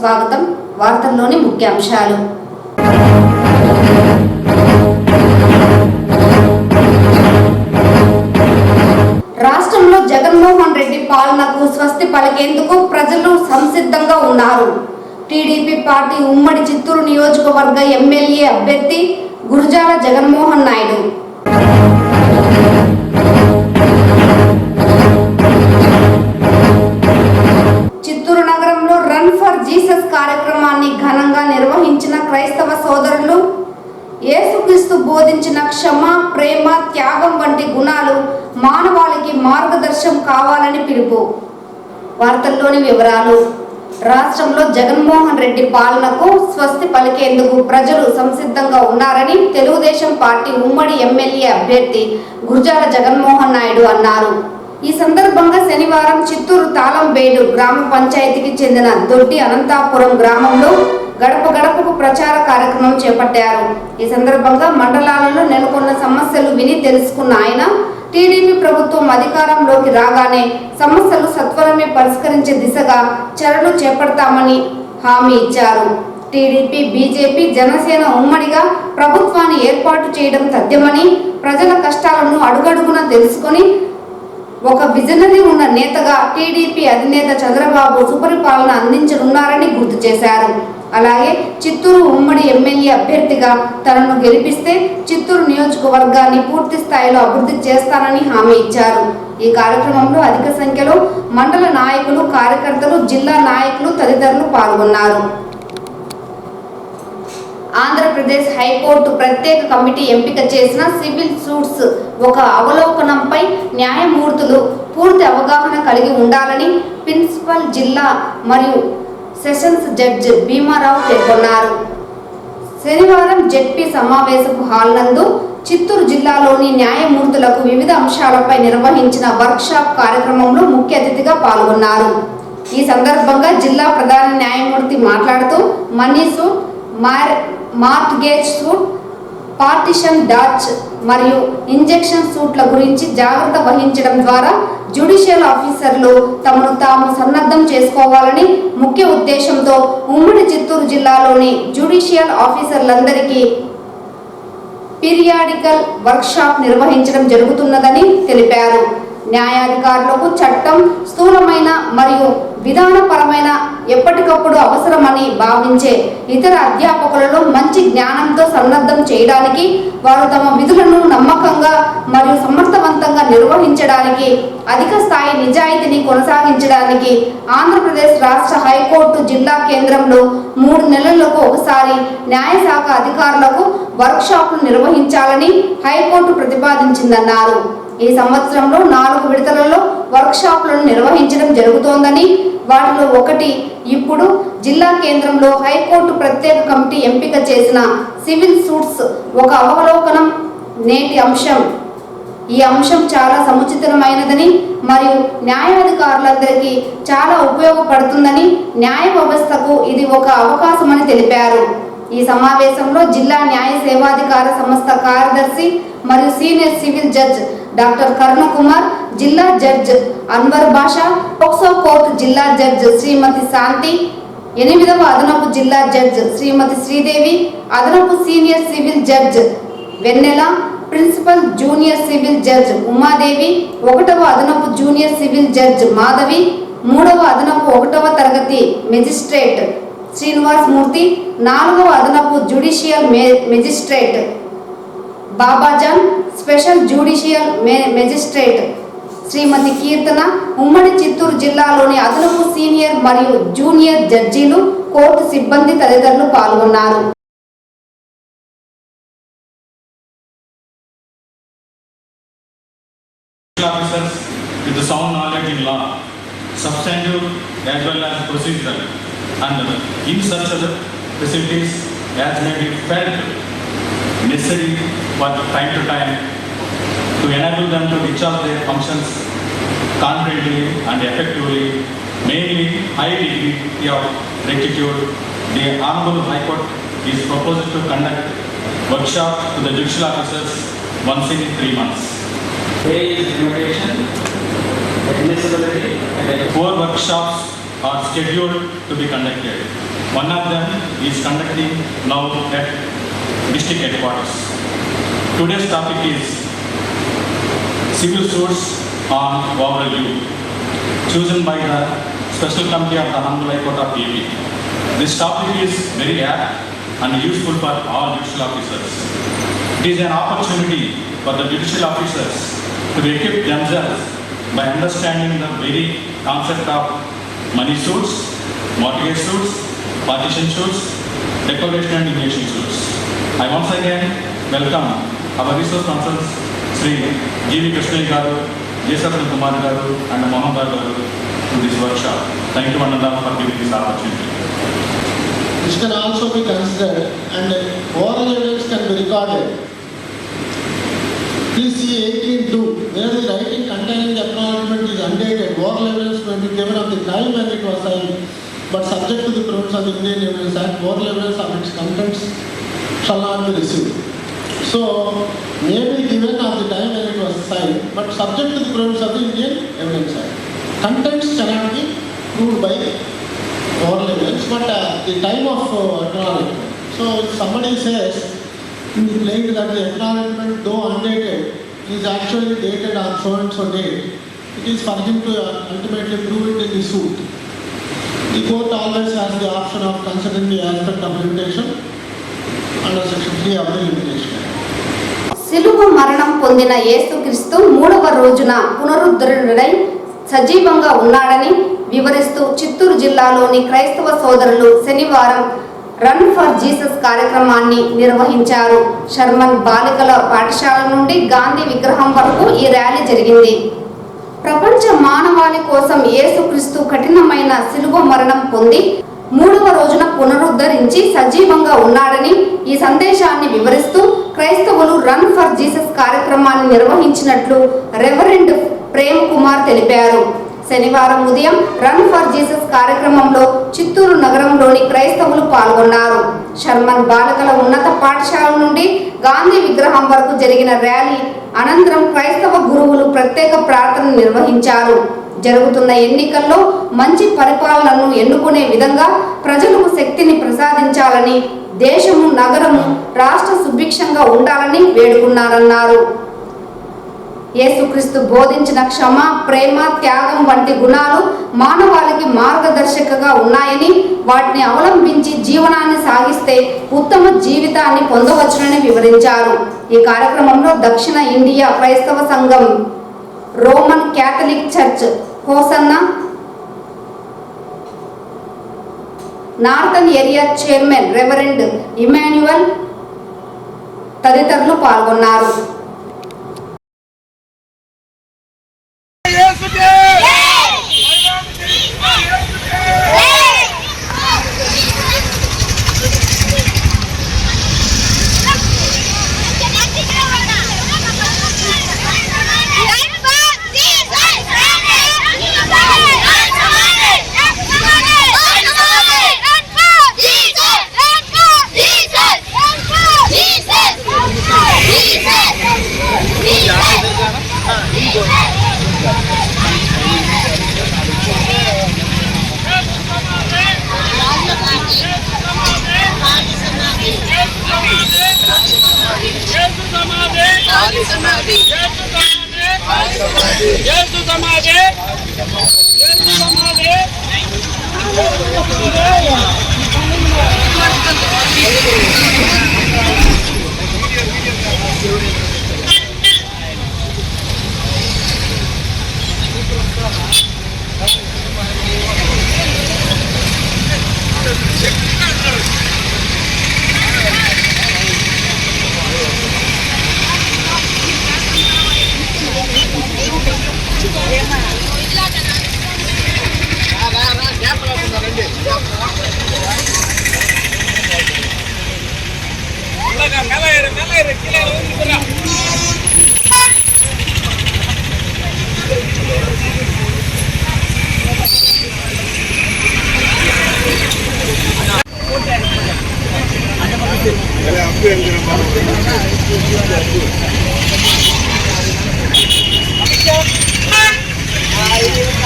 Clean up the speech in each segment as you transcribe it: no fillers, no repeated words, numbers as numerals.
స్వాగతం. వార్తల్లోని ముఖ్యాంశాలు. రాష్ట్రంలో జగన్మోహన్ రెడ్డి పాలనకు స్వస్తి పలికేందుకు ప్రజలు సంసిద్ధంగా ఉన్నారు. టీడీపీ పార్టీ ఉమ్మడి చిత్తూరు నియోజకవర్గ ఎమ్మెల్యే అభ్యర్థి గురజాల జగన్మోహన్ నాయుడు చిత్తూరు నగరంలో రన్ ఫర్ జీసస్ కార్యక్రమాన్ని ఘనంగా నిర్వహించిన క్రైస్తవ సోదరులు యేసుక్రీస్తు బోధించిన క్షమ, ప్రేమ, త్యాగం వంటి గుణాలు మానవాళికి మార్గదర్శనం కావాలని పిలుపు. వార్తల్లోని వివరాలు. రాష్ట్రంలో జగన్మోహన్ రెడ్డి పాలనకు స్వస్తి పలికేందుకు ప్రజలు సంసిద్ధంగా ఉన్నారని తెలుగుదేశం పార్టీ ఉమ్మడి ఎమ్మెల్యే అభ్యర్థి గురజాల జగన్మోహన్ నాయుడు అన్నారు. ఈ సందర్భంగా శనివారం చిత్తూరు తాళంబేడు గ్రామ పంచాయతీకి చెందిన దొడ్డి అనంతాపురం గ్రామంలో గడప గడపకు ప్రచార కార్యక్రమం చేపట్టారు. ఈ సందర్భంగా మండలాలలో నెలకొన్న సమస్యలు విని తెలుసుకున్న ఆయన టీడీపీ ప్రభుత్వం అధికారంలోకి రాగానే సమస్యలు సత్వరమే పరిష్కరించే దిశగా చర్యలు చేపడతామని హామీ ఇచ్చారు. టీడీపీ, బీజేపీ, జనసేన ఉమ్మడిగా ప్రభుత్వాన్ని ఏర్పాటు చేయడం తథ్యమని, ప్రజల కష్టాలను అడుగడుగున తెలుసుకొని ఒక విజనరీ ఉన్న నేతగా టీడీపీ అధినేత చంద్రబాబు సుపరిపాలన అందించనున్నారని గుర్తు చేశారు. అలాగే చిత్తూరు ఉమ్మడి ఎమ్మెల్యే అభ్యర్థిగా తనను గెలిపిస్తే చిత్తూరు నియోజకవర్గాన్ని పూర్తి స్థాయిలో అభివృద్ధి చేస్తానని హామీ ఇచ్చారు. ఈ కార్యక్రమంలో అధిక సంఖ్యలో మండల నాయకులు, కార్యకర్తలు, జిల్లా నాయకులు తదితరులు పాల్గొన్నారు. ఆంధ్రప్రదేశ్ హైకోర్టు ప్రత్యేక కమిటీ ఎంపిక చేసిన సివిల్ సూట్స్ ఒక అవలోకనంపై న్యాయమూర్తులు పూర్తి అవగాహన కలిగి ఉండాలని ప్రిన్సిపల్ జిల్లా మరియు సెషన్స్ జడ్జి భీమారావు పేర్కొన్నారు. శనివారం జెడ్పీ సమావేశపు హాల్ నందు చిత్తూరు జిల్లాలోని న్యాయమూర్తులకు వివిధ అంశాలపై నిర్వహించిన వర్క్షాప్ కార్యక్రమంలో ముఖ్య అతిథిగా పాల్గొన్నారు. ఈ సందర్భంగా జిల్లా ప్రధాన న్యాయమూర్తి మాట్లాడుతూ money suit, mortgage suit, partition Dodge మరియు ఇంజెక్షన్ సూట్ల గురించి జాగ్రత్త వహించడం ద్వారా జ్యుడిషియల్ ఆఫీసర్లు తమను తాము సన్నద్ధం చేసుకోవాలని ముఖ్య ఉద్దేశంతో ఉమ్మడి చిత్తూరు జిల్లాలోని జ్యుడిషియల్ ఆఫీసర్లందరికీ పీరియాడికల్ వర్క్షాప్ నిర్వహించడం జరుగుతున్నదని తెలిపారు. న్యాయాధికారులకు చట్టం స్థూలమైన మరియు విధానపరమైన ఎప్పటికప్పుడు అవసరమని భావించే ఇతర అధ్యాపకులలో మంచి జ్ఞానంతో సన్నద్ధం చేయడానికి, వారు తమ విధులను నమ్మకంగా మరియు సమర్థవంతంగా నిర్వహించడానికి, అధిక స్థాయి నిజాయితీని కొనసాగించడానికి ఆంధ్రప్రదేశ్ రాష్ట్ర హైకోర్టు జిల్లా కేంద్రంలో 3 నెలలకు ఒకసారి న్యాయశాఖ అధికారులకు వర్క్షాప్లు నిర్వహించాలని హైకోర్టు ప్రతిపాదించిందన్నారు. ఈ సంవత్సరంలో 4 విడతలలో వర్క్షాప్లను నిర్వహించడం జరుగుతోందని, వాటిలో ఒకటి ఇప్పుడు జిల్లా కేంద్రంలో హైకోర్టు ప్రత్యేక కమిటీ ఎంపిక చేసిన సివిల్ సూట్స్ ఒక అవలోకనం నేటి అంశం. ఈ అంశం చాలా సముచితమైనదని మరియు న్యాయాధికారులందరికీ చాలా ఉపయోగపడుతుందని, న్యాయ వ్యవస్థకు ఇది ఒక అవకాశమని తెలిపారు. ఈ సమావేశంలో జిల్లా న్యాయ సేవాధికార సంస్థ కార్యదర్శి మరియు senior civil judge doctor Karunakumar, జిల్లా judge Anwar Basha, POCSO court జిల్లా జడ్జ్ శ్రీమతి శాంతి, 8వ అదనపు జిల్లా జడ్జ్ శ్రీమతి శ్రీదేవి, అదనపు senior civil judge Vennela, principal junior civil judge Umadevi, 1వ అదనపు జూనియర్ సివిల్ జడ్జ్ మాధవి, 3వ అదనపు 1వ తరగతి మెజిస్ట్రేట్ శ్రీనివాస్ మూర్తి, 4వ అదనపు judicial magistrate Babajan, special judicial magistrate Shrimati Keerthana, ఉమ్మడి చిత్తూరు జిల్లాలోని అదనపు సీనియర్ మరియు జూనియర్ జడ్జీలు, కోర్టు సిబ్బంది తదితరులు పాల్గొన్నారు. Officers with the sound knowledge in law, substantive as well as procedural, and in such other facilities as may be felt necessary for time to time to enable them to discharge their functions confidently and effectively, mainly high degree of rectitude. The Honorable High Court is proposed to conduct workshop to the judicial officers once in 3 months. A is limitation, admissibility, and 4 workshops are scheduled to be conducted. One of them is conducting now at district headquarters. Today's topic is civil suits on overall youth, chosen by the Special Committee of the Honorable High Court of AP. This topic is very apt and useful for all judicial officers. It is an opportunity for the judicial officers to equip themselves by understanding the very concept of money suits, mortgage suits, partition suits, declaration and injunction suits. I once again welcome our resource persons Sri G.V. Krishna Garu, J.S. Kumar Garu and Mohammed Garu to this workshop. Thank you one another for giving this opportunity. This can also be considered and oral evidence can be recorded. Please see 18.2, where the writing containing the acknowledgement is undated. Oral evidence may be given at the time when it was signed, but subject to the provisions of the Indian Evidence Act, oral evidence of its contents shall not be received. So, may be given at the time when it was signed, but subject to the provisions of the Indian Evidence Act. Contents cannot be proved by oral evidence, but the time of acknowledgement. So, if somebody says in the plaint that the acknowledgement, though undated, is actually dated on so and so date, it is for him to ultimately prove it in the suit. The court always has the option of considering the aspect of limitation under section 3 of the limitation. శిలువ మరణం పొందిన యేసుక్రీస్తు మూడవ రోజున పునరుద్ధరుడై సజీవంగా ఉన్నాడని వివరిస్తూ చిత్తూరు జిల్లాలోని క్రైస్తవ సోదరులు శనివారం రన్ ఫర్ జీసస్ కార్యక్రమాన్ని నిర్వహించారు. షర్మన్ బాలికల పాఠశాల నుండి గాంధీ విగ్రహం వరకు ఈ ర్యాలీ జరిగింది. ప్రపంచ మానవాళి కోసం యేసుక్రీస్తు కఠినమైన శిలువ మరణం పొంది మూడవ రోజున పునరుద్ధరించి సజీవంగా ఉన్నాడని ఈ సందేశాన్ని వివరిస్తూ క్రైస్తవులు రన్ ఫర్ జీసస్ కార్యక్రమాన్ని నిర్వహించినట్లు రెవరెండ్ ప్రేమ్ కుమార్ తెలిపారు. శనివారం ఉదయం రన్ ఫర్ జీసస్ కార్యక్రమంలో చిత్తూరు నగరంలోని క్రైస్తవులు పాల్గొన్నారు. షర్మన్ బాలికల ఉన్నత పాఠశాల నుండి గాంధీ విగ్రహం వరకు జరిగిన ర్యాలీ అనంతరం క్రైస్తవ గురువులు ప్రత్యేక ప్రార్థన నిర్వహించారు. జరుగుతున్న ఎన్నికల్లో మంచి పరిపాలనను ఎన్నుకునే విధంగా ప్రజలకు శక్తిని ప్రసాదించాలని, దేశము, నగరము, రాష్ట్ర సుభిక్షంగా ఉండాలని వేడుకున్నారన్నారు. యేసుక్రీస్తు బోధించిన క్షమ, ప్రేమ, త్యాగం వంటి గుణాలు మానవాళికి మార్గదర్శకగా ఉన్నాయని, వాటిని అవలంబించి జీవనాన్ని సాగిస్తే ఉత్తమ జీవితాన్ని పొందవచ్చునని వివరించారు. ఈ కార్యక్రమంలో దక్షిణ ఇండియా క్రైస్తవ సంఘం, Roman Catholic church hosanna, northern area chairman reverend Emmanuel తదితరులు పాల్గొన్నారు.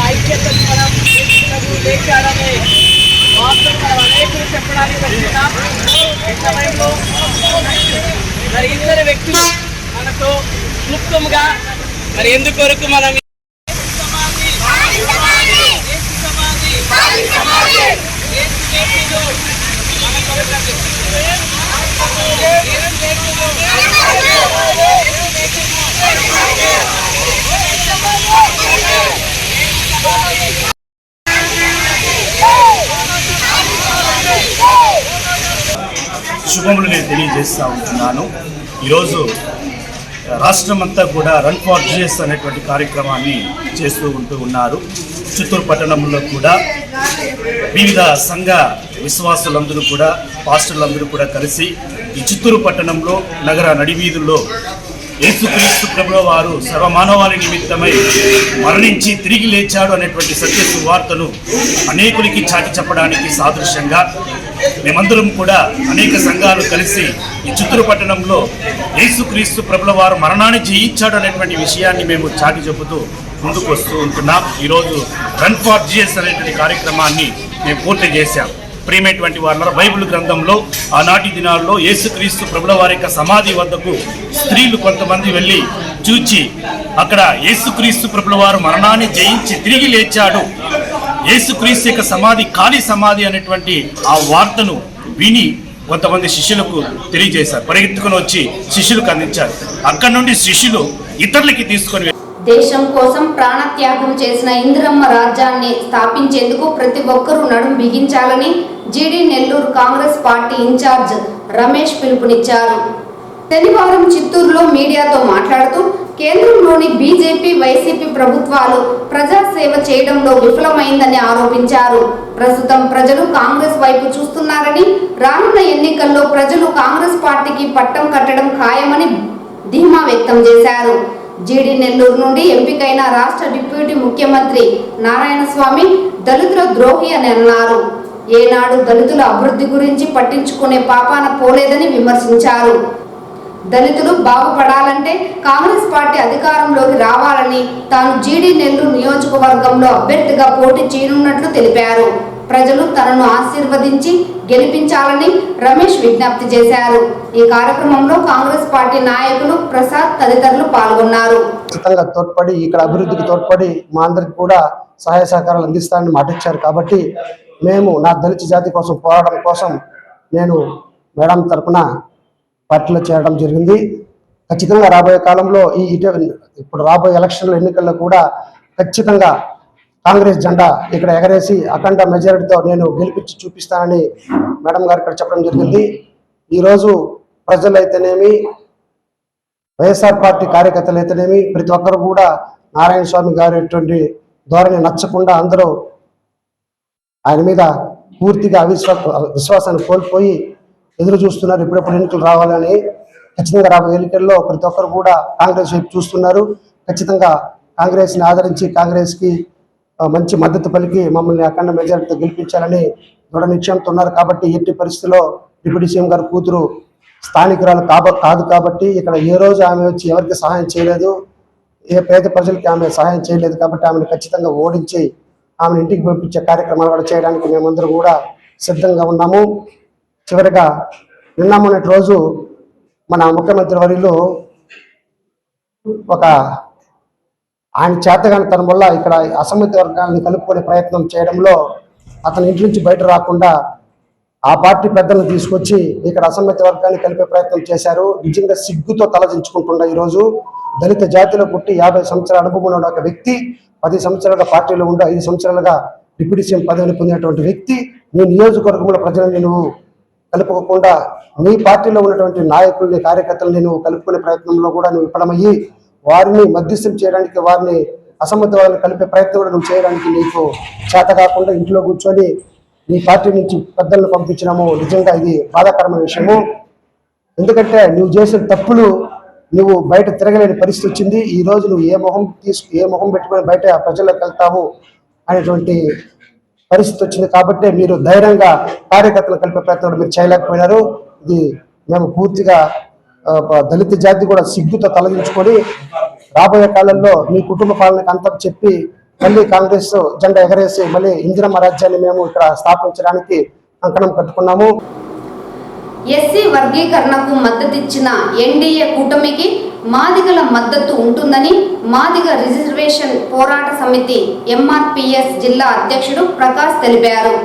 ఐక్యత వాస్తవం మనం అనేకులు చెప్పడానికి వచ్చినాం. ఈ సమయంలో మరి ఇద్దరు వ్యక్తులు మనతో క్లుప్తంగా మరి ఎందుకొరకు మనం శుభములు నేను తెలియజేస్తూ ఉంటున్నాను. ఈరోజు రాష్ట్రమంతా కూడా రన్ ఫర్ జీఎస్ అనేటువంటి కార్యక్రమాన్ని చేస్తూ ఉన్నారు. చిత్తూరు పట్టణంలో కూడా వివిధ సంఘ విశ్వాసులందరూ కూడా పాస్టర్లందరూ కూడా కలిసి ఈ చిత్తూరు పట్టణంలో నగర నడివీధుల్లో యేసుక్రీస్తు ప్రభువు వారు సర్వమానవాళి నిమిత్తమై మరణించి తిరిగి లేచాడు అనేటువంటి సత్య సువార్తను అనేకులకి చాటి చెప్పడానికి సాదృశ్యంగా మేమందరం కూడా అనేక సంఘాలు కలిసి ఈ చిత్తూరు పట్టణంలో యేసుక్రీస్తు ప్రభువు వారు మరణాన్ని జయించాడు అనేటువంటి విషయాన్ని మేము చాటి చెబుతూ ముందుకు వస్తూ ఉంటున్నాం. ఈరోజు రన్ ఫర్ జీఎస్ అనేటువంటి కార్యక్రమాన్ని మేము పూర్తి చేశాం. ప్రియమైనటువంటి వారు, బైబిల్ గ్రంథంలో ఆనాటి దినాల్లో యేసుక్రీస్తు ప్రభుల వారి యొక్క సమాధి వద్దకు స్త్రీలు కొంతమంది వెళ్ళి చూచి అక్కడ యేసుక్రీస్తు ప్రభుల వారు మరణాన్ని జయించి తిరిగి లేచాడు, యేసుక్రీస్తు యొక్క సమాధి ఖాళీ సమాధి అనేటువంటి ఆ వార్తను విని కొంతమంది శిష్యులకు తెలియజేశారు. పరిగెత్తుకుని వచ్చి శిష్యులకు అందించారు. అక్కడి నుండి శిష్యులు ఇతరులకి తీసుకొని దేశం కోసం ప్రాణత్యాగం చేసిన ఇందిరమ్మ రాజ్యాన్ని స్థాపించేందుకు ప్రతి ఒక్కరూ నడుం బిగించాలని జీడీ నెల్లూరు కాంగ్రెస్ పార్టీ ఇన్ఛార్జ్ రమేష్ పిలుపునిచ్చారు. శనివారం చిత్తూరులో మీడియాతో మాట్లాడుతూ కేంద్రంలోని బీజేపీ వైసీపీ ప్రభుత్వాలు ప్రజాసేవ చేయడంలో విఫలమైందని ఆరోపించారు. ప్రస్తుతం ప్రజలు కాంగ్రెస్ వైపు చూస్తున్నారని, రానున్న ఎన్నికల్లో ప్రజలు కాంగ్రెస్ పార్టీకి పట్టం కట్టడం ఖాయమని ధీమా వ్యక్తం చేశారు. జీడీ నెల్లూరు నుండి ఎంపికైన రాష్ట్ర డిప్యూటీ ముఖ్యమంత్రి నారాయణస్వామి దళితుల ద్రోహి అని అన్నారు. ఏనాడు దళితుల అభివృద్ధి గురించి పట్టించుకునే పాపాన పోలేదని విమర్శించారు. దళితులు బాగుపడాలంటే కాంగ్రెస్ పార్టీ అధికారంలోకి రావాలని తాను జీడీ నెల్లూరు నియోజకవర్గంలో అభ్యర్థిగా పోటీ చేయనున్నట్లు తెలిపారు. ప్రజలు తనను ఆశీర్వదించి గెలిపించాలని రమేష్ విజ్ఞప్తి చేశారు. ఈ కార్యక్రమంలో కాంగ్రెస్ పార్టీ నాయకులు ప్రసాద్ తదితరులు పాల్గొన్నారు. తోడ్పడి ఇక్కడ అభివృద్ధికి తోడ్పడి మా అందరికి కూడా సహాయ సహకారాలు అందిస్తానని మాటిచ్చారు. కాబట్టి మేము నా దళిత జాతి కోసం పోరాటం కోసం నేను మేడం తరఫున పార్టీలో చేరడం జరిగింది. ఖచ్చితంగా రాబోయే కాలంలో ఇప్పుడు రాబోయే ఎలక్షన్ల ఎన్నికల్లో కూడా ఖచ్చితంగా కాంగ్రెస్ జెండా ఇక్కడ ఎగరేసి అఖండ మెజారిటీతో నేను గెలిపించి చూపిస్తానని మేడం గారు ఇక్కడ చెప్పడం జరిగింది. ఈరోజు ప్రజలైతేనేమి, వైఎస్ఆర్ పార్టీ కార్యకర్తలు అయితేనేమి ప్రతి ఒక్కరు కూడా నారాయణ స్వామి గారి ధోరణి నచ్చకుండా అందరూ ఆయన మీద పూర్తిగా విశ్వాసాన్ని కోల్పోయి ఎదురు చూస్తున్నారు. ఎప్పుడెప్పుడు ఎన్నికలు రావాలని. ఖచ్చితంగా రాబోయే ఎన్నికల్లో ప్రతి ఒక్కరు కూడా కాంగ్రెస్ వైపు చూస్తున్నారు. ఖచ్చితంగా కాంగ్రెస్ని ఆదరించి కాంగ్రెస్కి మంచి మద్దతు పలికి మమ్మల్ని అఖండ మెజారిటీతో గెలిపించాలని దృఢ నిశ్చయంతో ఉన్నారు. కాబట్టి ఎట్టి పరిస్థితిలో డిప్యూటీ సీఎం గారి కూతురు స్థానికురాలు కాదు కాబట్టి ఇక్కడ ఏ రోజు ఆమె వచ్చి ఎవరికి సహాయం చేయలేదు, ఏ పేద ప్రజలకి ఆమె సహాయం చేయలేదు. కాబట్టి ఆమెను ఖచ్చితంగా ఓడించి ఆమెను ఇంటికి పంపించే కార్యక్రమాలు కూడా చేయడానికి మేమందరూ కూడా సిద్ధంగా ఉన్నాము. చివరిగా నిన్న మొన్నటి రోజు మన ముఖ్యమంత్రి వర్యులు ఆయన చేతగాని తన వల్ల ఇక్కడ అసమ్మతి వర్గాలను కలుపుకునే ప్రయత్నం చేయడంలో అతని ఇంటి నుంచి బయట రాకుండా ఆ పార్టీ పెద్దలను తీసుకొచ్చి ఇక్కడ అసమ్మతి వర్గాన్ని కలిపే ప్రయత్నం చేశారు. నిజంగా సిగ్గుతో తలదించుకుంటున్న ఈరోజు దళిత జాతిలో పుట్టి 50 సంవత్సరాల అనుభవం ఉన్న ఒక వ్యక్తి 10 సంవత్సరాలుగా పార్టీలో ఉండి 5 సంవత్సరాలుగా డిప్యూటీ సీఎం పదవిని పొందినటువంటి వ్యక్తి నీ నియోజకవర్గంలో ప్రజలని నువ్వు కలుపుకోకుండా నీ పార్టీలో ఉన్నటువంటి నాయకుల్ని కార్యకర్తలని నువ్వు కలుపుకునే ప్రయత్నంలో కూడా నువ్వు విఫలమయ్యి వారిని మధ్యస్థం చేయడానికి, వారిని అసమ్మతి వాళ్ళని కలిపే ప్రయత్నం కూడా నువ్వు చేయడానికి నీకు చేత కాకుండా ఇంట్లో కూర్చొని నీ పార్టీ నుంచి పెద్దలను పంపించడము నిజంగా ఇది బాధాకరమైన విషయము. ఎందుకంటే నువ్వు చేసిన తప్పులు నువ్వు బయట తిరగలేని పరిస్థితి వచ్చింది. ఈ రోజు నువ్వు ఏ మొహం పెట్టుకొని బయట ప్రజల్లోకి వెళ్తావు అనేటువంటి పరిస్థితి వచ్చింది. కాబట్టి మీరు ధైర్యంగా కార్యకర్తలు కలిపే ప్రయత్నం మీరు చేయలేకపోయినారు. ఇది మేము పూర్తిగా దళిత జాతి కూడా సిగ్గుతో తలదించుకొని రాబోయే కాలంలో మీ కుటుంబ పాలనకు అంతం చెప్పి మళ్ళీ కాంగ్రెస్ జెండా ఎగరేసి మళ్ళీ ఇందిరమ్మ రాజ్యాన్ని మేము ఇక్కడ స్థాపించడానికి కంకణం కట్టుకున్నాము. ఎస్సీ వర్గీకరణకు మద్దతిచ్చిన ఎన్డీఏ కూటమికి మాదిగల మద్దతు ఉంటుందని మాదిగ రిజర్వేషన్ పోరాట సమితి ఎంఆర్పీఎస్ జిల్లా అధ్యక్షుడు ప్రకాష్ తెలిపారు.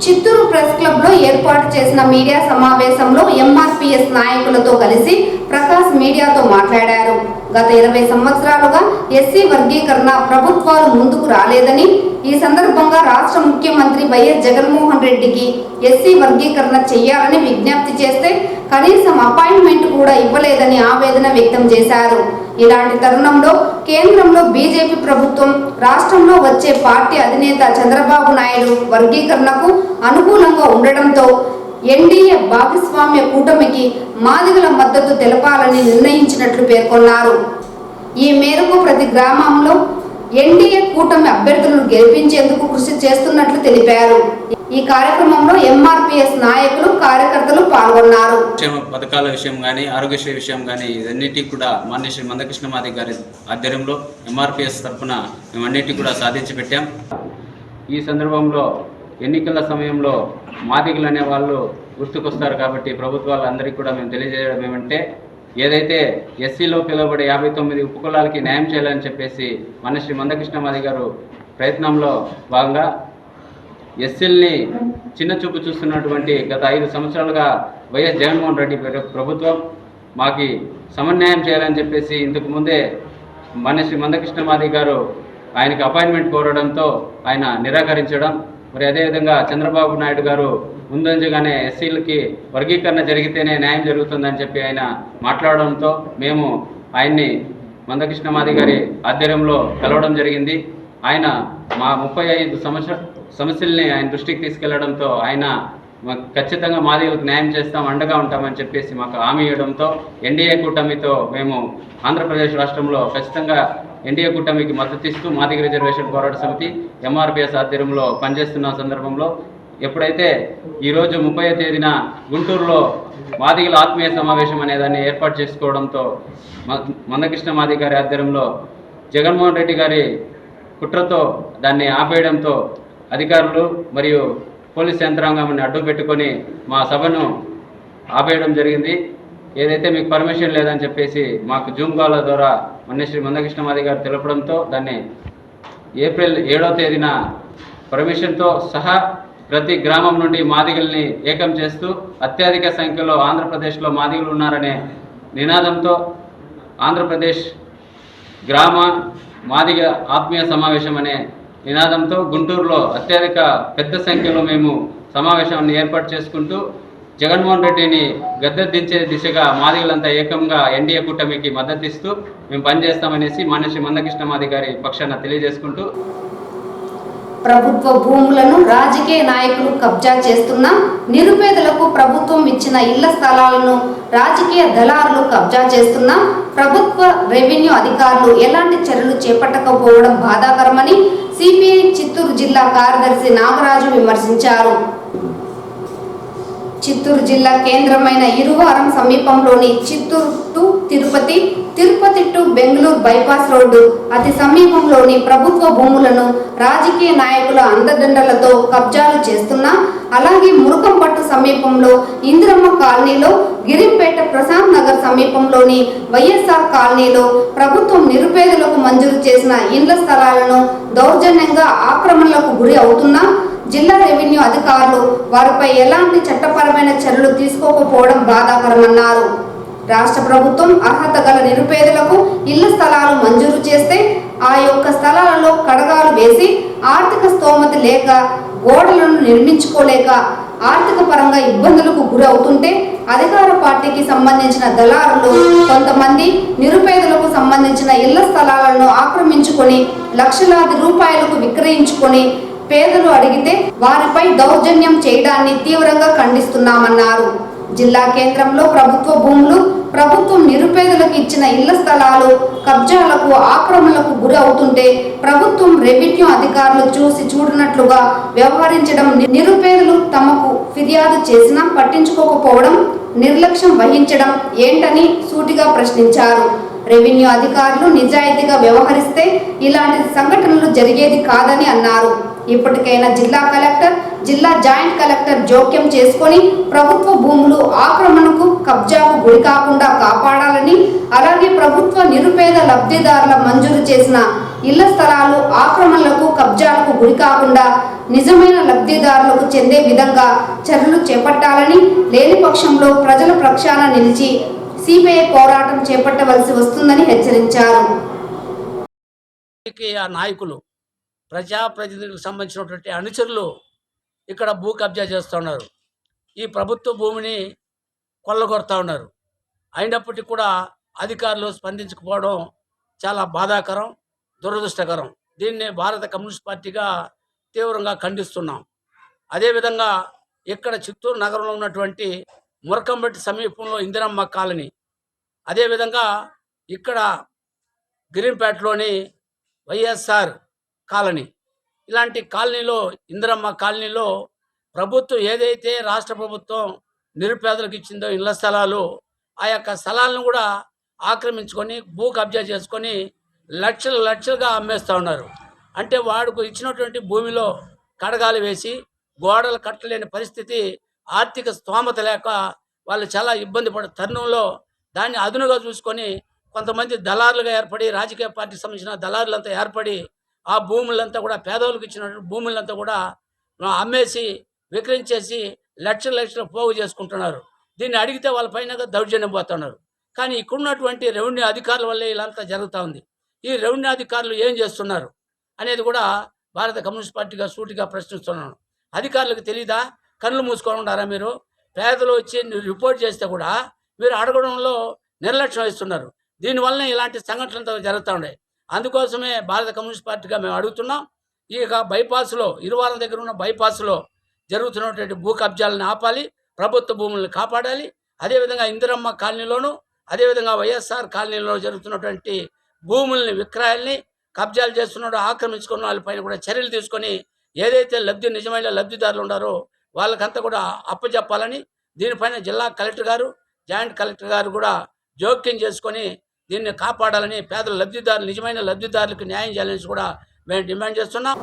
చిత్తూరు ప్రెస్ క్లబ్ లో ఏర్పాటు చేసిన మీడియా సమావేశంలో ఎంఆర్పీఎస్ నాయకులతో కలిసి ప్రకాష్ మీడియాతో మాట్లాడారు. గత 20 సంవత్సరాలుగా ఎస్సీ వర్గీకరణ ప్రభుత్వాలు ముందుకు రాలేదని, ఈ సందర్భంగా రాష్ట్ర ముఖ్యమంత్రి వైఎస్ జగన్మోహన్ రెడ్డికి ఎస్సీ వర్గీకరణ చేయాలని విజ్ఞప్తి చేస్తే కనీసం అపాయింట్మెంట్ కూడా ఇవ్వలేదని ఆవేదన వ్యక్తం చేశారు. ఇలాంటి తరుణంలో కేంద్రంలో బీజేపీ ప్రభుత్వం, రాష్ట్రంలో వచ్చే పార్టీ అధినేత చంద్రబాబు నాయుడు వర్గీకరణకు అనుకూలంగా ఉండడంతో ఎన్డీఏ భాగస్వామ్య కూటమికి మాదిగల మద్దతు తెలపాలని నిర్ణయించినట్లు పేర్కొన్నారు. ఈ మేరకు ప్రతి గ్రామంలో ఎన్డీఏ కూటమి అభ్యర్థులను గెలిపించేందుకు కృషి చేస్తున్నట్లు తెలిపారు. ఈ కార్యక్రమంలో ఎంఆర్పీఎస్ నాయకులు, కార్యకర్తలు పాల్గొన్నారు. పథకాల విషయం కానీ, ఆరోగ్యశ్రీ విషయం కానీ, ఇవన్నిటి కూడా మాన్య శ్రీ మందకృష్ణ మాదిగ గారి ఆధ్వర్యంలో ఎంఆర్పీఎస్ తరఫున మేమన్నిటి కూడా సాధించి పెట్టాం. ఈ సందర్భంలో ఎన్నికల సమయంలో మాదిగలు అనే వాళ్ళు గుర్తుకొస్తారు కాబట్టి ప్రభుత్వాలందరికీ కూడా మేము తెలియజేయడం ఏమంటే, ఏదైతే ఎస్సీలో పిలువబడే 59 ఉపకులాలకి న్యాయం చేయాలని చెప్పేసి మన శ్రీ మందకృష్ణ మాదిగ గారు ప్రయత్నంలో భాగంగా ఎస్సీల్ని చిన్న చూపు చూస్తున్నటువంటి గత 5 సంవత్సరాలుగా వైఎస్ జగన్మోహన్ రెడ్డి ప్రభుత్వం మాకి సమన్యాయం చేయాలని చెప్పేసి ఇంతకు ముందే మన శ్రీ మందకృష్ణ మాదిగ గారు ఆయనకి అపాయింట్మెంట్ కోరడంతో ఆయన నిరాకరించడం, మరి అదేవిధంగా చంద్రబాబు నాయుడు గారు ముందంజగానే ఎస్సీలకి వర్గీకరణ జరిగితేనే న్యాయం జరుగుతుందని చెప్పి ఆయన మాట్లాడడంతో మేము ఆయన్ని మందకృష్ణ మాదిగ గారి ఆధ్వర్యంలో కలవడం జరిగింది. ఆయన మా 35 సమస్యల్ని ఆయన దృష్టికి తీసుకెళ్లడంతో ఆయన ఖచ్చితంగా మాదిగలకు న్యాయం చేస్తాం, అండగా ఉంటామని చెప్పేసి మాకు హామీ ఇవ్వడంతో ఎన్డీఏ కూటమితో మేము ఆంధ్రప్రదేశ్ రాష్ట్రంలో ఖచ్చితంగా ఎన్డీఏ కూటమికి మద్దతు ఇస్తూ మాదిగ రిజర్వేషన్ పోరాట సమితి ఎంఆర్పీఎస్ ఆధ్వర్యంలో పనిచేస్తున్న సందర్భంలో ఎప్పుడైతే ఈరోజు 30వ తేదీన గుంటూరులో మాదిగల ఆత్మీయ సమావేశం అనేదాన్ని ఏర్పాటు చేసుకోవడంతో మందకృష్ణ మాదిగ గారి ఆధ్వర్యంలో జగన్మోహన్ రెడ్డి గారి కుట్రతో దాన్ని ఆపేయడంతో అధికారులు మరియు పోలీస్ యంత్రాంగాన్ని అడ్డు పెట్టుకొని మా సభను ఆపేయడం జరిగింది. ఏదైతే మీకు పర్మిషన్ లేదని చెప్పేసి మాకు జూమ్ కాల్ ద్వారా శ్రీ మందకృష్ణ మాదిగ గారు తెలపడంతో దాన్ని ఏప్రిల్ 7వ తేదీన పర్మిషన్తో సహా ప్రతి గ్రామం నుండి మాదిగల్ని ఏకం చేస్తూ అత్యధిక సంఖ్యలో ఆంధ్రప్రదేశ్లో మాదిగలు ఉన్నారనే నినాదంతో ఆంధ్రప్రదేశ్ గ్రామ మాదిగ ఆత్మీయ సమావేశం అనే నినాదంతో గుంటూరులో అత్యధిక పెద్ద సంఖ్యలో మేము సమావేశాన్ని ఏర్పాటు చేసుకుంటూ జగన్మోహన్ రెడ్డిని గద్దెదించే దిశగా మాదిగలంతా ఏకంగా ఎన్డీఏ కూటమికి మద్దతిస్తూ మేము పనిచేస్తామనేసి శ్రీ మందకృష్ణ మాదిగ గారి పక్షాన తెలియజేసుకుంటూ, ప్రభుత్వ భూములను రాజకీయ నాయకులు కబ్జా చేస్తున్నా, నిరుపేదలకు ప్రభుత్వం ఇచ్చిన ఇళ్ల స్థలాలను రాజకీయ దళారులు కబ్జా చేస్తున్నా, ప్రభుత్వ రెవెన్యూ అధికారులు ఎలాంటి చర్యలు చేపట్టకపోవడం బాధాకరమని సిపిఐ చిత్తూరు జిల్లా కార్యదర్శి నాగరాజు విమర్శించారు. చిత్తూరు జిల్లా కేంద్రమైన ఇరువారం సమీపంలోని Chittoor to Tirupati, Tirupati to Bengaluru bypass road అతి సమీపంలోని ప్రభుత్వ భూములను రాజకీయ నాయకుల అండదండలతో కబ్జాలు చేస్తున్నా, అలాగే మురుకంపట్టు సమీపంలో ఇందిరమ్మ కాలనీలో, గిరింపేట ప్రశాంత్ నగర్ సమీపంలోని వైఎస్ఆర్ కాలనీలో ప్రభుత్వం నిరుపేదలకు మంజూరు చేసిన ఇండ్ల స్థలాలను దౌర్జన్యంగా ఆక్రమణలకు గురి అవుతున్నా, జిల్లా రెవెన్యూ అధికారులు వారిపై ఎలాంటి చట్టపరమైన చర్యలు తీసుకోకపోవడం బాధాకరమన్నారు. రాష్ట్ర ప్రభుత్వం అర్హత గల నిరుపేదలకు ఇళ్ల స్థలాలు మంజూరు చేస్తే ఆ యొక్క స్థలాలలో కడగాలు వేసి ఆర్థిక స్తోమత లేక గోడలను నిర్మించుకోలేక ఆర్థిక పరంగా ఇబ్బందులకు గురి అవుతుంటే అధికార పార్టీకి సంబంధించిన దళారులు కొంతమంది నిరుపేదలకు సంబంధించిన ఇళ్ల స్థలాలను ఆక్రమించుకొని లక్షలాది రూపాయలకు విక్రయించుకొని పేదలు అడిగితే వారిపై దౌర్జన్యం చేయడాన్ని తీవ్రంగా ఖండిస్తున్నామన్నారు. జిల్లా కేంద్రంలో ప్రభుత్వ భూములు, ప్రభుత్వం నిరుపేదలకు ఇచ్చిన ఇళ్ల స్థలాలు కబ్జాలకు, ఆక్రమణలకు గురి అవుతుంటే ప్రభుత్వం రెవెన్యూ అధికారులు చూసి చూడనట్లుగా వ్యవహరించడం, నిరుపేదలు తమకు ఫిర్యాదు చేసినా పట్టించుకోకపోవడం, నిర్లక్ష్యం వహించడం ఏంటని సూటిగా ప్రశ్నించారు. రెవెన్యూ అధికారులు నిజాయితీగా వ్యవహరిస్తే ఇలాంటి సంఘటనలు జరిగేది కాదని అన్నారు. ఇప్పటికైనా జిల్లా కలెక్టర్, జిల్లా జాయింట్ కలెక్టర్ జోక్యం చేసుకొని ప్రభుత్వ భూములు ఆక్రమణకు, కబ్జాకు గురి కాకుండా కాపాడాలని, అలాగే ప్రభుత్వ నిరుపేద లబ్ధిదారుల మంజూరు చేసిన ఇళ్ల స్థలాలు ఆక్రమణలకు, కబ్జాలకు గురి కాకుండా నిజమైన లబ్ధిదారులకు చెందే విధంగా చర్యలు చేపట్టాలని, లేని పక్షంలో ప్రజల పక్షాన నిలిచి సిపిఐ పోరాటం చేపట్టవలసి వస్తుందని హెచ్చరించారు. నాయకులు, ప్రజాప్రతినిధులకు సంబంధించినటువంటి అనుచరులు ఇక్కడ భూ కబ్జా చేస్తున్నారు. ఈ ప్రభుత్వ భూమిని కొల్లగొడతా ఉన్నారు. అయినప్పటికీ కూడా అధికారులు స్పందించకపోవడం చాలా బాధాకరం, దురదృష్టకరం. దీన్ని భారత కమ్యూనిస్ట్ పార్టీగా తీవ్రంగా ఖండిస్తున్నాం. అదేవిధంగా ఇక్కడ చిత్తూరు నగరంలో ఉన్నటువంటి మురకంబెట్టి సమీపంలో ఇందిరమ్మ కాలనీ, అదేవిధంగా ఇక్కడ గిరింపేటలోని వైఎస్ఆర్ కాలనీ, ఇలాంటి కాలనీలో, ఇందిరమ్మ కాలనీలో ప్రభుత్వం ఏదైతే రాష్ట్ర ప్రభుత్వం నిరుపేదలకు ఇచ్చిందో ఇళ్ల స్థలాలు, ఆ యొక్క స్థలాలను కూడా ఆక్రమించుకొని భూ కబ్జా చేసుకొని లక్షలుగా అమ్మేస్తూ ఉన్నారు. అంటే వాడుకు ఇచ్చినటువంటి భూమిలో కడగాలు వేసి గోడలు కట్టలేని పరిస్థితి, ఆర్థిక స్తోమత లేక వాళ్ళు చాలా ఇబ్బంది పడే తరుణంలో దాన్ని అదునుగా చూసుకొని కొంతమంది దళారులుగా ఏర్పడి, రాజకీయ పార్టీకి సంబంధించిన దళారులంతా ఏర్పడి ఆ భూములంతా కూడా, పేదవాళ్ళకి ఇచ్చినటువంటి భూములంతా కూడా అమ్మేసి విక్రయించేసి లక్షలు పోగు చేసుకుంటున్నారు. దీన్ని అడిగితే వాళ్ళ పైన దౌర్జన్యం పోతున్నారు. కానీ ఇక్కడున్నటువంటి రెవెన్యూ అధికారుల వల్లే ఇలాంతా జరుగుతూ ఉంది. ఈ రెవెన్యూ అధికారులు ఏం చేస్తున్నారు అనేది కూడా భారత కమ్యూనిస్ట్ పార్టీగా సూటిగా ప్రశ్నిస్తున్నాను. అధికారులకు తెలీదా? కళ్ళు మూసుకొని ఉన్నారా మీరు? పేదలు వచ్చి రిపోర్ట్ చేస్తే కూడా మీరు అడగడంలో నిర్లక్ష్యం వహిస్తున్నారు. దీనివల్ల ఇలాంటి సంఘటనలు జరుగుతూ ఉన్నాయి. అందుకోసమే భారత కమ్యూనిస్ట్ పార్టీగా మేము అడుగుతున్నాం, ఈ బైపాస్లో, ఇరువారం దగ్గర ఉన్న బైపాస్లో జరుగుతున్నటువంటి భూ కబ్జాలను ఆపాలి, ప్రభుత్వ భూములను కాపాడాలి. అదేవిధంగా ఇందిరమ్మ కాలనీలోను, అదేవిధంగా వైఎస్ఆర్ కాలనీలో జరుగుతున్నటువంటి భూముల్ని, విక్రయాల్ని, కబ్జాలు చేస్తున్నాడో ఆక్రమించుకున్న వాళ్ళపైన కూడా చర్యలు తీసుకొని ఏదైతే నిజమైన లబ్ధిదారులు ఉన్నారో వాళ్ళకంతా కూడా అప్పచెప్పాలని, దీనిపైన జిల్లా కలెక్టర్ గారు, జాయింట్ కలెక్టర్ గారు కూడా జోక్యం చేసుకొని దీన్ని కాపాడాలని, పేదల లబ్ధిదారులు, నిజమైన లబ్ధిదారులకు న్యాయం చేయాలని కూడా మేము డిమాండ్ చేస్తున్నాం.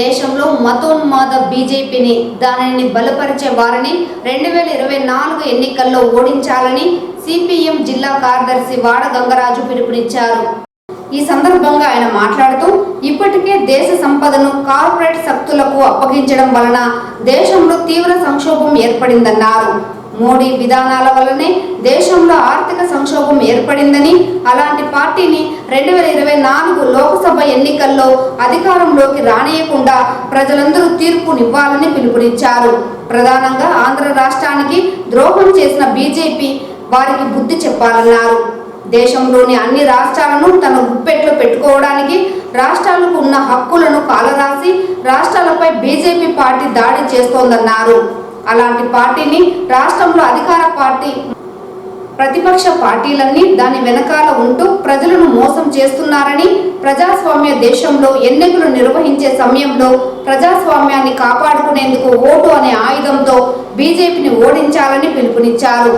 దేశంలో మతోన్మాద బీజేపీని, దానిని బలపరిచే వారిని 2024 ఎన్నికల్లో ఓడించాలని సిపిఎం జిల్లా కార్యదర్శి వాడ గంగరాజు పిలుపునిచ్చారు. ఈ సందర్భంగా ఆయన మాట్లాడుతూ, ఇప్పటికే దేశ సంపదను కార్పొరేట్ శక్తులకు అప్పగించడం వలన దేశంలో తీవ్ర సంక్షోభం ఏర్పడిందన్నారు. మోడీ విధానాల వల్లనే దేశంలో ఆర్థిక సంక్షోభం ఏర్పడిందని, అలాంటి పార్టీని 2024 లోక్సభ ఎన్నికల్లో అధికారంలోకి రానియకుండా ప్రజలందరూ తీర్పునివ్వాలని పిలుపునిచ్చారు. ప్రధానంగా ఆంధ్ర రాష్ట్రానికి ద్రోహం చేసిన బీజేపీ వారికి బుద్ధి చెప్పాలన్నారు. దేశంలోని అన్ని రాష్ట్రాలను తన గుప్పెట్లో పెట్టుకోవడానికి, రాష్ట్రాలకు ఉన్న హక్కులను కాలరాసి రాష్ట్రాలపై బీజేపీ పార్టీ దాడి చేస్తోందన్నారు. అలాంటి పార్టీని రాష్ట్రంలో అధికార పార్టీ, ప్రతిపక్ష పార్టీలన్నీ దాని వెనకాల ఉంటూ ప్రజలను మోసం చేస్తున్నారని, ప్రజాస్వామ్య దేశంలో ఎన్నికలు నిర్వహించే సమయంలో ప్రజాస్వామ్యాన్ని కాపాడుకునేందుకు ఓటు అనే ఆయుధంతో బీజేపీని ఓడించాలని పిలుపునిచ్చారు.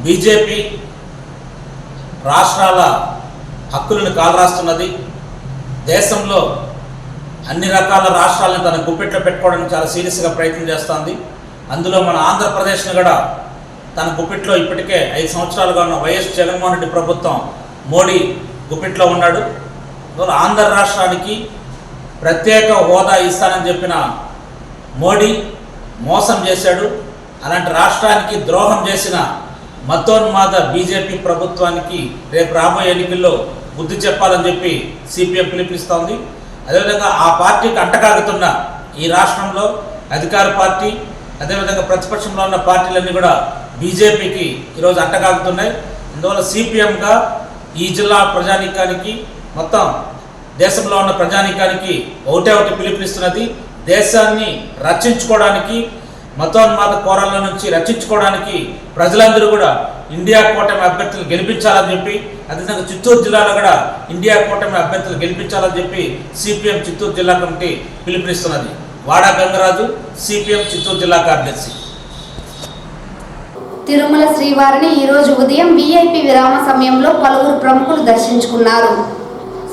బీజేపీ రాష్ట్రాల హక్కులను కాలరాస్తున్నది. దేశంలో అన్ని రకాల రాష్ట్రాలను తన గుప్పెట్లో పెట్టుకోవడానికి చాలా సీరియస్గా ప్రయత్నం చేస్తోంది. అందులో మన ఆంధ్రప్రదేశ్ను కూడా తన గుప్పిట్లో ఇప్పటికే 5 సంవత్సరాలుగా ఉన్న వైఎస్ జగన్మోహన్ రెడ్డి ప్రభుత్వం, మోడీ గుప్పిట్లో ఉన్నాడు. ఆంధ్ర రాష్ట్రానికి ప్రత్యేక హోదా ఇస్తానని చెప్పిన మోడీ మోసం చేశాడు. అలాంటి రాష్ట్రానికి ద్రోహం చేసిన మతోన్మాద బీజేపీ ప్రభుత్వానికి రేపు రాబోయే ఎన్నికల్లో బుద్ధి చెప్పాలని చెప్పి సిపిఎం పిలుపునిస్తోంది. అదేవిధంగా ఆ పార్టీకి అంటకాగుతున్న ఈ రాష్ట్రంలో అధికార పార్టీ, అదేవిధంగా ప్రతిపక్షంలో ఉన్న పార్టీలన్నీ కూడా బీజేపీకి ఈరోజు అంటకాగుతున్నాయి. అందువల్ల సిపిఎంగా ఈ జిల్లా ప్రజానీకానికి, మొత్తం దేశంలో ఉన్న ప్రజానీకానికి ఒకటి పిలుపునిస్తున్నది. దేశాన్ని రక్షించుకోవడానికి, మతోన్మాద కోరాల నుంచి రక్షించుకోవడానికి ప్రజలందరూ కూడా ఇండియా కూటమి అభ్యర్థులు గెలిపించాలని చెప్పి, అదేవిధంగా చిత్తూరు జిల్లాలో కూడా ఇండియా కూటమి అభ్యర్థులు గెలిపించాలని చెప్పి సిపిఎం చిత్తూరు జిల్లా కమిటీ పిలుపునిస్తున్నది. వాడా గంగరాజు, సిపిఎం చిత్తూరు జిల్లా కార్యదర్శి. తిరుమల శ్రీవారిని ఈరోజు ఉదయం వీఐపీ విరామ సమయంలో పలువురు ప్రముఖులు దర్శించుకున్నారు.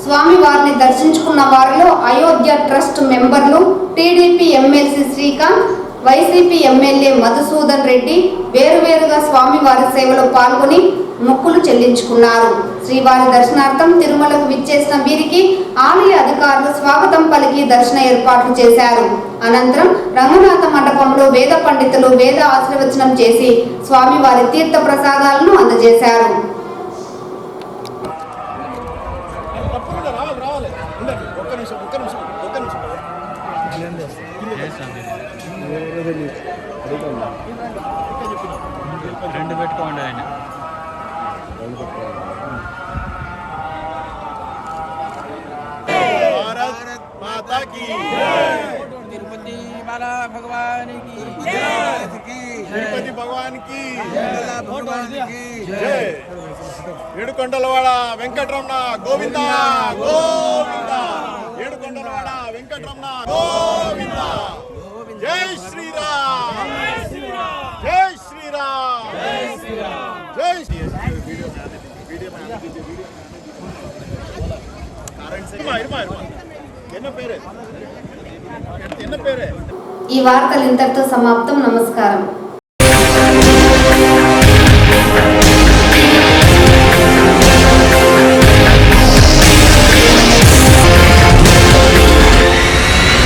స్వామివారిని దర్శించుకున్న వారిలో అయోధ్య ట్రస్ట్ మెంబర్లు, TDP MLC Srikanth, YCP MLA Madhusudan Reddy వేరువేరుగా స్వామివారి సేవలో పాల్గొని మొక్కులు చెల్లించుకున్నారు. శ్రీవారి దర్శనార్థం తిరుమలకు విచ్చేసిన వీరికి ఆలయ అధికారులు స్వాగతం పలికి దర్శన ఏర్పాట్లు చేశారు. అనంతరం రంగనాథ మండపంలో వేద పండితులు వేద ఆశీర్వచనం చేసి స్వామివారి తీర్థ ప్రసాదాలను అందజేశారు. तिरुपति बाला भगवान की तिरुपति भगवान की भगवान की जय। ఏడుకొండలవాడ వెంకటరమణ గోవింద గోవింద ఏడుకొండలవాడ వెంకటరమణ గోవింద జై శ్రీరామ్ జై శ్రీరామ్ జై ఈ వార్తలు ఇంతటితో సమాప్తం. నమస్కారం.